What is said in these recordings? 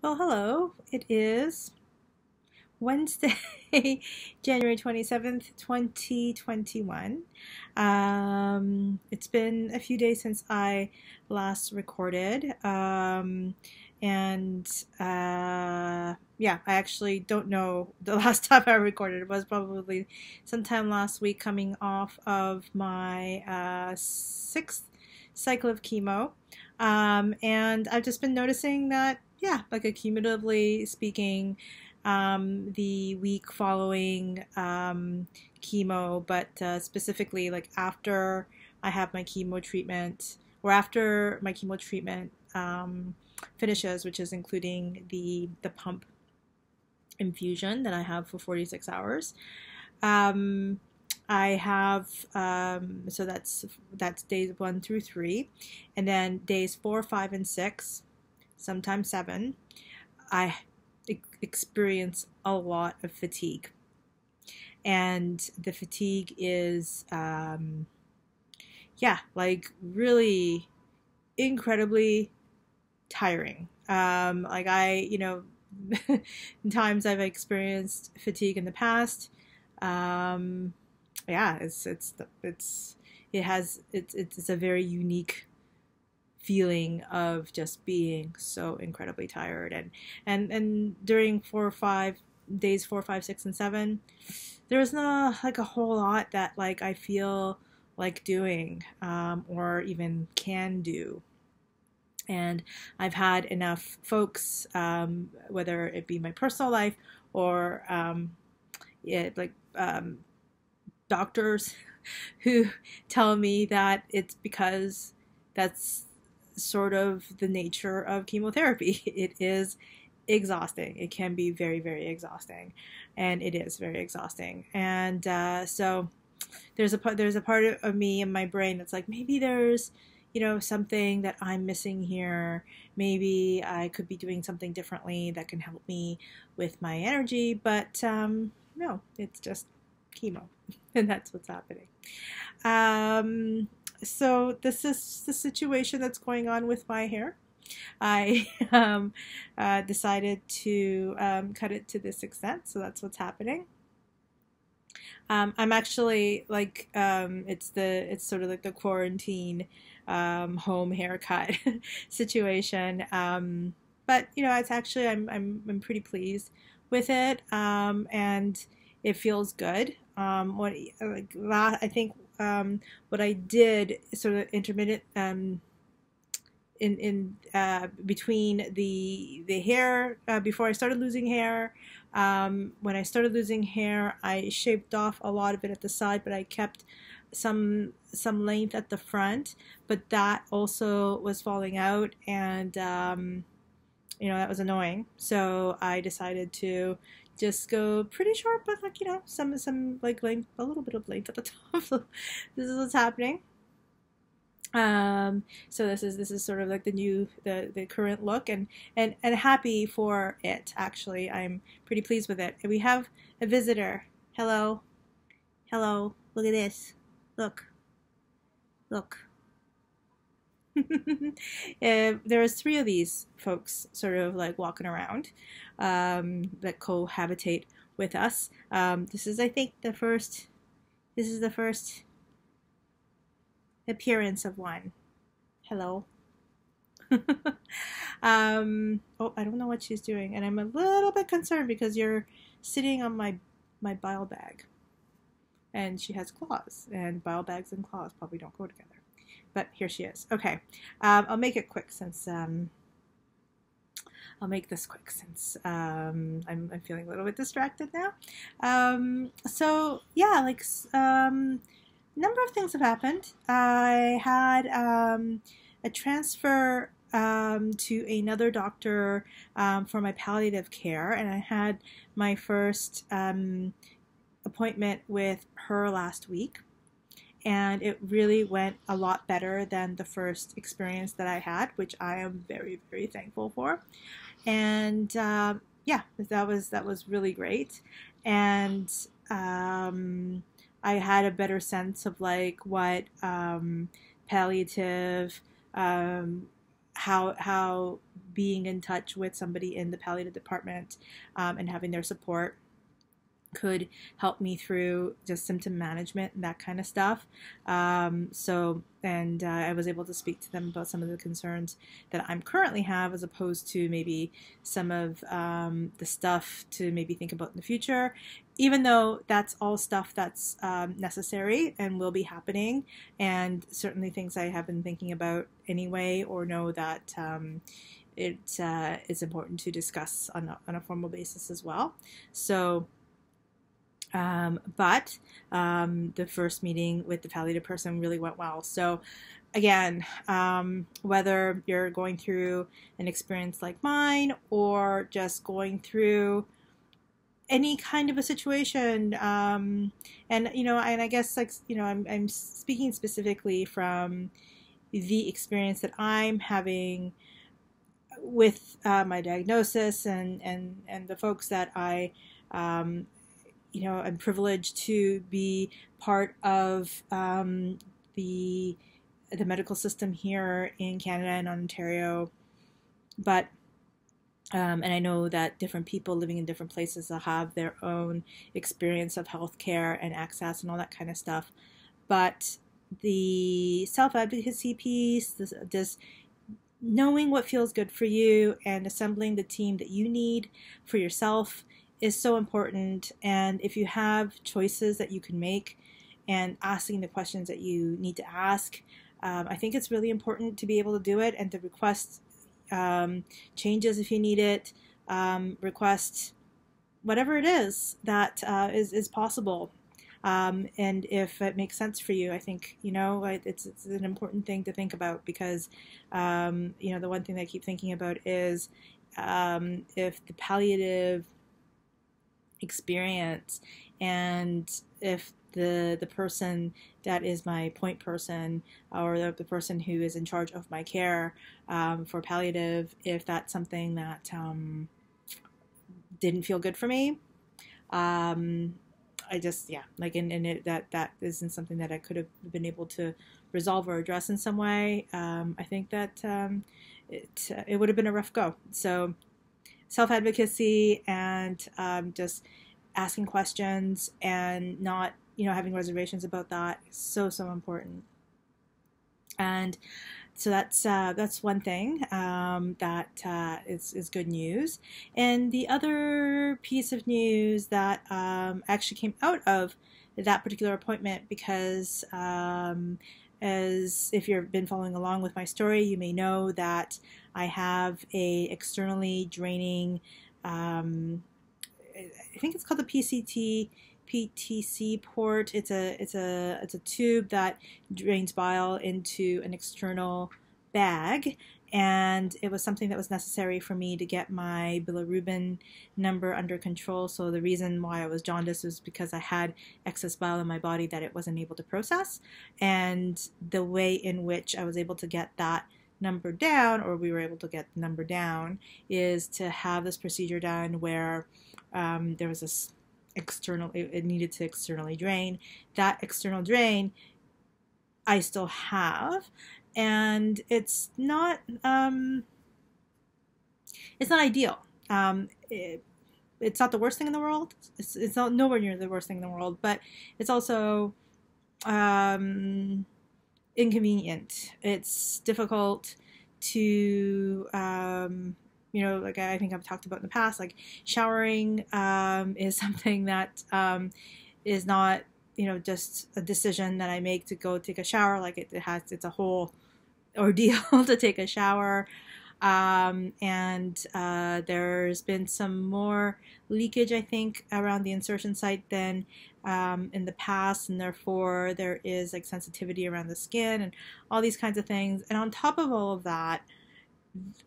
Well, hello. It is Wednesday, January 27th, 2021. It's been a few days since I last recorded. And yeah, I actually don't know the last time I recorded. It was probably sometime last week, coming off of my sixth cycle of chemo. And I've just been noticing that, yeah, like accumulatively speaking, the week following chemo, but specifically like after I have my chemo treatment, or after my chemo treatment finishes, which is including the pump infusion that I have for 46 hours. Um, I have so that's days 1 through 3, and then days 4, 5, and 6, sometimes 7. I experience a lot of fatigue, and the fatigue is yeah, like really incredibly tiring. Like times I've experienced fatigue in the past. Um, yeah, it's a very unique feeling of just being so incredibly tired. And during 4 or 5 days, 4, 5, 6, and 7, there's not like a whole lot that like I feel like doing, or even can do. And I've had enough folks, whether it be my personal life or yeah, like doctors who tell me that it's because that's sort of the nature of chemotherapy. It is exhausting. It can be very, very exhausting, and it is very exhausting. And so there's a part of me in my brain that's like, maybe there's something that I'm missing here. Maybe I could be doing something differently that can help me with my energy. But no, it's just chemo, and that's what's happening. Um, so this is the situation that's going on with my hair. I decided to cut it to this extent, so that's what's happening. I'm actually like it's sort of like the quarantine home haircut situation. But it's actually I'm pretty pleased with it, and it feels good. I think what I did sort of intermittent in between the hair, before I started losing hair. When I started losing hair, I shaved off a lot of it at the side, but I kept some length at the front. But that also was falling out, and that was annoying. So I decided to just go pretty short, but like some like length, a little bit of length at the top. So this is what's happening. So this is sort of like the current look, and happy for it. Actually, I'm pretty pleased with it. And we have a visitor. Hello, hello. Look at this. Look. There was 3 of these folks sort of like walking around, that cohabitate with us. This is, I think, the first. This is the first appearance of one. Hello. Oh, I don't know what she's doing, and I'm a little bit concerned because you're sitting on my bile bag, and she has claws, and bile bags and claws probably don't go together. But here she is. Okay, I'll make it quick since I'll make this quick since I'm feeling a little bit distracted now. So yeah, like number of things have happened. I had a transfer to another doctor for my palliative care, and I had my first appointment with her last week, and it really went a lot better than the first experience that I had, which I am very, very thankful for. And yeah, that was really great, and I had a better sense of like what palliative how being in touch with somebody in the palliative department and having their support could help me through just symptom management and that kind of stuff. And I was able to speak to them about some of the concerns that I'm currently have, as opposed to maybe some of the stuff to maybe think about in the future, even though that's all stuff that's necessary and will be happening, and certainly things I have been thinking about anyway, or know that it's important to discuss on a formal basis as well. So but the first meeting with the palliative person really went well. So again, whether you're going through an experience like mine, or just going through any kind of a situation, and I guess, like, I'm speaking specifically from the experience that I'm having with my diagnosis, and the folks that I'm privileged to be part of the medical system here in Canada and Ontario. But and I know that different people living in different places will have their own experience of healthcare and access and all that kind of stuff. But the self-advocacy piece, this knowing what feels good for you and assembling the team that you need for yourself is so important. And if you have choices that you can make and asking the questions that you need to ask, I think it's really important to be able to do it, and to request changes if you need it, request whatever it is that is possible. And if it makes sense for you, I think, it's an important thing to think about, because, the one thing that I keep thinking about is if the palliative experience, and if the person that is my point person, or the person who is in charge of my care for palliative, if that's something that didn't feel good for me, I just, that isn't something that I could have been able to resolve or address in some way. I think that it would have been a rough go. So self-advocacy, and just asking questions, and not having reservations about that is so important. And so that's one thing that is good news. And the other piece of news that actually came out of that particular appointment, because as if you've been following along with my story, you may know that I have a externally draining, I think it's called the PTC port. It's a tube that drains bile into an external bag, and it was something that was necessary for me to get my bilirubin number under control. So the reason why I was jaundiced was because I had excess bile in my body that it wasn't able to process, and the way in which I was able to get that number down, or we were able to get the number down, is to have this procedure done where there was this external, it needed to externally drain. That external drain I still have, and it's not ideal. It's not the worst thing in the world. It's not nowhere near the worst thing in the world, but it's also inconvenient. It's difficult to like I think I've talked about in the past, like showering is something that is not, just a decision that I make to go take a shower. Like it's a whole ordeal to take a shower. And there's been some more leakage, I think, around the insertion site than in the past, and therefore there is like sensitivity around the skin and all these kinds of things. And on top of all of that,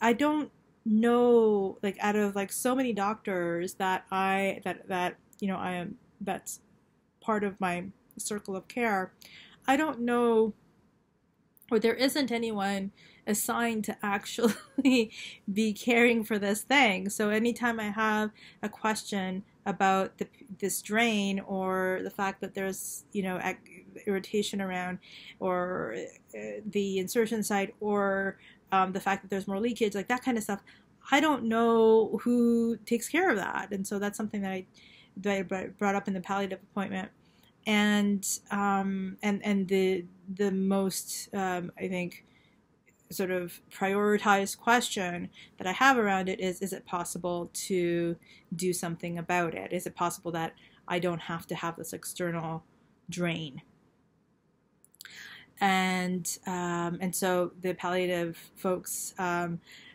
I don't know, like, out of like so many doctors that I am, that's part of my circle of care, I don't know, or there isn't anyone assigned to actually be caring for this thing. So anytime I have a question about this drain, or the fact that there's irritation around, or the insertion site, or the fact that there's more leakage, like that kind of stuff. I don't know who takes care of that, and so that's something that I brought up in the palliative appointment. And the most I think sort of prioritized question that I have around it is it possible to do something about it? Is it possible that I don't have to have this external drain? And so the palliative folks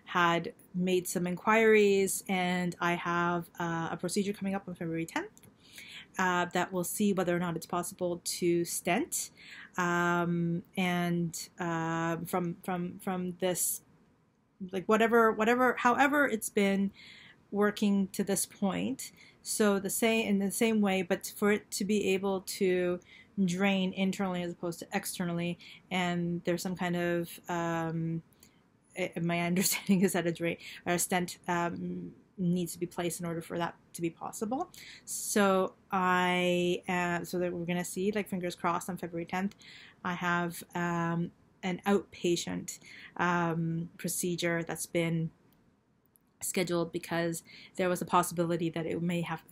had made some inquiries, and I have a procedure coming up on February 10th. That will see whether or not it's possible to stent, from this, like however it's been working to this point. So in the same way, but for it to be able to drain internally as opposed to externally, and there's some kind of my understanding is that a stent needs to be placed in order for that to be possible. So so that we're gonna see, like, fingers crossed, on February 10th. I have an outpatient procedure that's been scheduled because there was a possibility that might have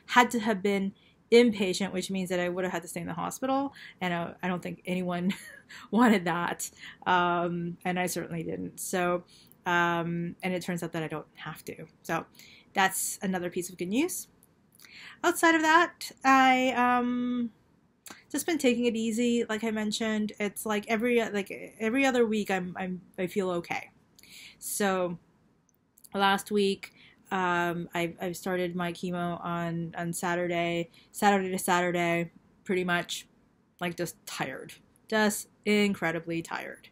had to have been inpatient, which means that I would have had to stay in the hospital, and I don't think anyone wanted that, and I certainly didn't. So and it turns out that I don't have to. So that's another piece of good news. Outside of that, I just been taking it easy. Like I mentioned, it's like every other week I feel okay. So last week I started my chemo on Saturday to Saturday, pretty much, like, just tired, just incredibly tired.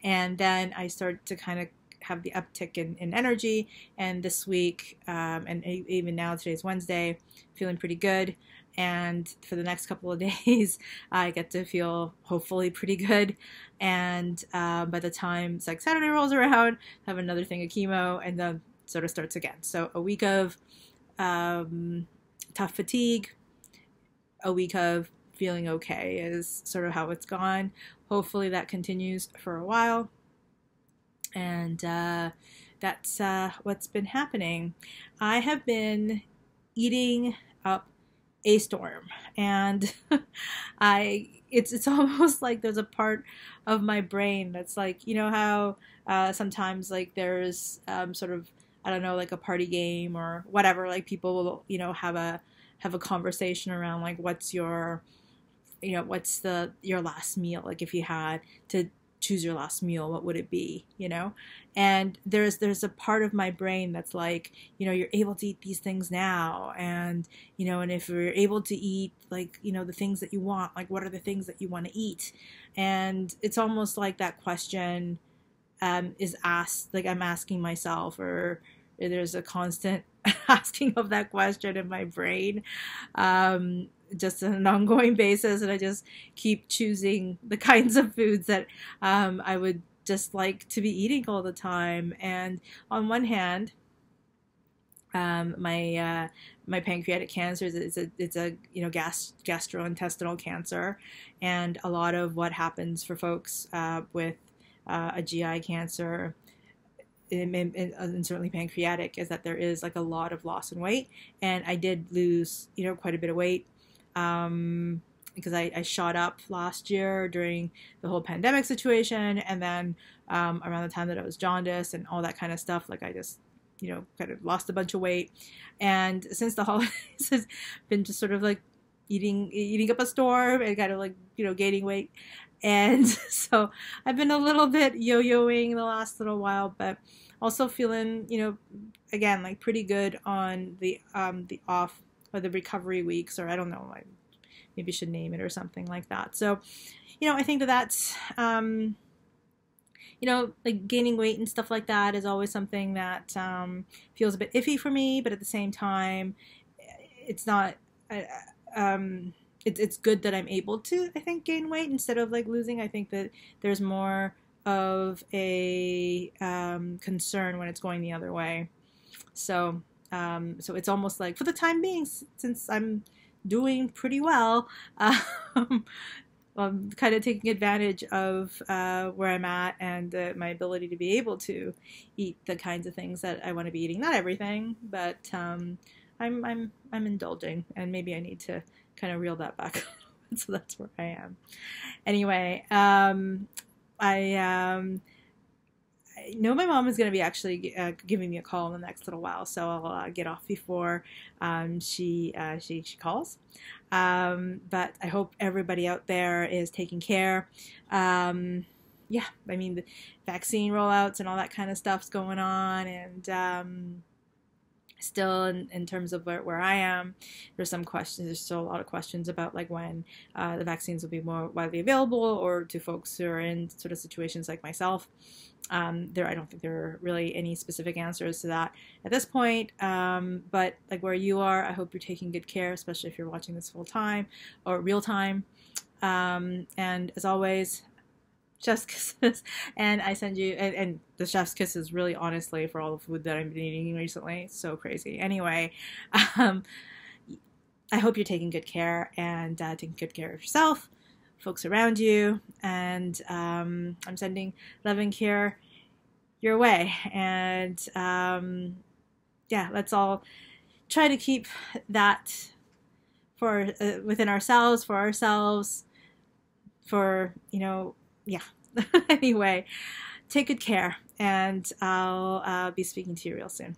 And then I started to kind of have the uptick in energy, and this week, and even now, today's Wednesday, feeling pretty good. And for the next couple of days, I get to feel hopefully pretty good. And by the time it's like Saturday rolls around, I have another thing of chemo, and then sort of starts again. So a week of tough fatigue, a week of feeling okay is sort of how it's gone. Hopefully that continues for a while. And that's what's been happening. I have been eating up a storm, and it's almost like there's a part of my brain that's like, you know how sometimes, like, there's sort of, I don't know, like a party game or whatever, like people will, you know, have a conversation around, like, what's your last meal, like if you had to choose your last meal, what would it be, you know? And there's a part of my brain that's like, you know, you're able to eat these things now, and, you know, and if you're able to eat, like, you know, the things that you want, like, what are the things that you want to eat? And it's almost like that question is asked, like I'm asking myself, or there's a constant asking of that question in my brain, just on an ongoing basis, and I just keep choosing the kinds of foods that I would just like to be eating all the time. And on one hand, my pancreatic cancer it's a you know, gastrointestinal cancer, and a lot of what happens for folks with a GI cancer, and certainly pancreatic, is that there is, like, a lot of loss in weight. And I did lose, you know, quite a bit of weight because I shot up last year during the whole pandemic situation, and then around the time that I was jaundiced and all that kind of stuff, like, I just, you know, kind of lost a bunch of weight. And since the holidays, has been just sort of like eating up a storm and kind of, like, you know, gaining weight. And so I've been a little bit yo-yoing the last little while, but also feeling, you know, again, like, pretty good on the off or the recovery weeks, or I don't know, I maybe should name it or something like that. So, you know, I think that's, you know, like, gaining weight and stuff like that is always something that feels a bit iffy for me, but at the same time, it's not, it's good that I'm able to, I think, gain weight instead of, like, losing. I think that there's more of a concern when it's going the other way. So so it's almost like, for the time being, since I'm doing pretty well, kind of taking advantage of where I'm at and my ability to be able to eat the kinds of things that I want to be eating. Not everything, but I'm indulging, and maybe I need to kind of reel that back. So that's where I am. Anyway, I know my mom is going to be actually giving me a call in the next little while, so I'll get off before she calls. But I hope everybody out there is taking care. Yeah, I mean, the vaccine rollouts and all that kind of stuff's going on, and still in terms of where I am, there's some questions. There's still a lot of questions about like when the vaccines will be more widely available, or to folks who are in sort of situations like myself. I don't think there are really any specific answers to that at this point. But like where you are, I hope you're taking good care, especially if you're watching this full time or real time. And as always, chef's kisses, and I send you, and the chef's kisses really honestly for all the food that I've been eating recently. It's so crazy. Anyway, I hope you're taking good care and taking good care of yourself, folks around you, and I'm sending love and care your way. And yeah, let's all try to keep that for within ourselves, for ourselves, for yeah. Anyway, take good care, and I'll be speaking to you real soon.